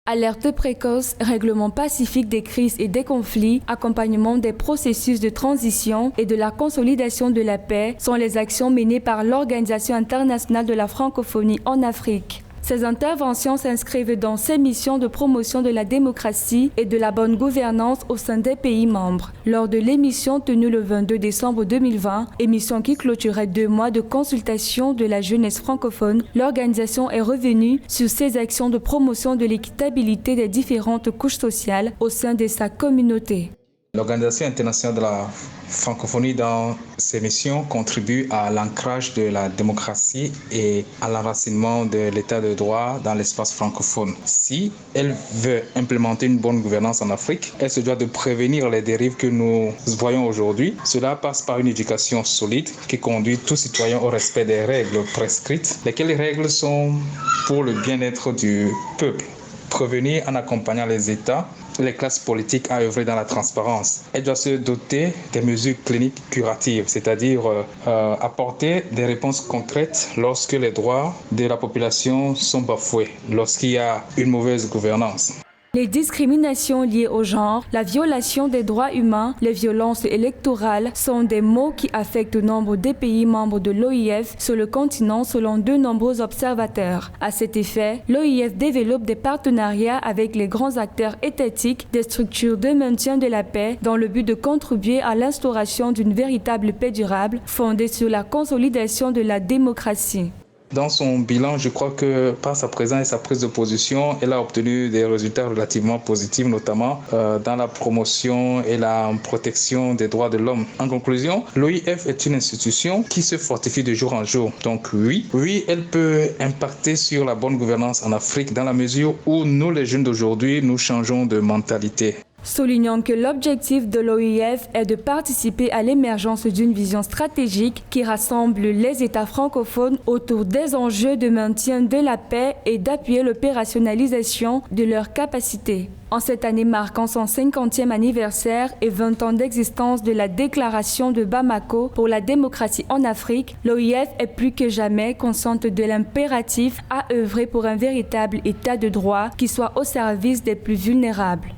Alerte précoce, règlement pacifique des crises et des conflits, accompagnement des processus de transition et de la consolidation de la paix sont les actions menées par l'Organisation internationale de la francophonie en Afrique. Ces interventions s'inscrivent dans ces missions de promotion de la démocratie et de la bonne gouvernance au sein des pays membres. Lors de l'émission tenue le 22 décembre 2020, émission qui clôturait 2 mois de consultation de la jeunesse francophone, l'organisation est revenue sur ses actions de promotion de l'équitabilité des différentes couches sociales au sein de sa communauté. L'Organisation internationale de la francophonie dans ses missions contribue à l'ancrage de la démocratie et à l'enracinement de l'état de droit dans l'espace francophone. Si elle veut implémenter une bonne gouvernance en Afrique, elle se doit de prévenir les dérives que nous voyons aujourd'hui. Cela passe par une éducation solide qui conduit tout citoyen au respect des règles prescrites, lesquelles règles sont pour le bien-être du peuple. Prévenir en accompagnant les États, les classes politiques à œuvrer dans la transparence. Elle doit se doter des mesures cliniques curatives, c'est-à-dire apporter des réponses concrètes lorsque les droits de la population sont bafoués, lorsqu'il y a une mauvaise gouvernance. Les discriminations liées au genre, la violation des droits humains, les violences électorales sont des maux qui affectent nombre des pays membres de l'OIF sur le continent selon de nombreux observateurs. À cet effet, l'OIF développe des partenariats avec les grands acteurs étatiques des structures de maintien de la paix dans le but de contribuer à l'instauration d'une véritable paix durable fondée sur la consolidation de la démocratie. Dans son bilan, je crois que par sa présence et sa prise de position, elle a obtenu des résultats relativement positifs, notamment dans la promotion et la protection des droits de l'homme. En conclusion, l'OIF est une institution qui se fortifie de jour en jour. Donc oui, elle peut impacter sur la bonne gouvernance en Afrique dans la mesure où nous, les jeunes d'aujourd'hui, nous changeons de mentalité. Soulignons que l'objectif de l'OIF est de participer à l'émergence d'une vision stratégique qui rassemble les États francophones autour des enjeux de maintien de la paix et d'appuyer l'opérationnalisation de leurs capacités. En cette année marquant son 50e anniversaire et 20 ans d'existence de la déclaration de Bamako pour la démocratie en Afrique, l'OIF est plus que jamais consciente de l'impératif à œuvrer pour un véritable état de droit qui soit au service des plus vulnérables.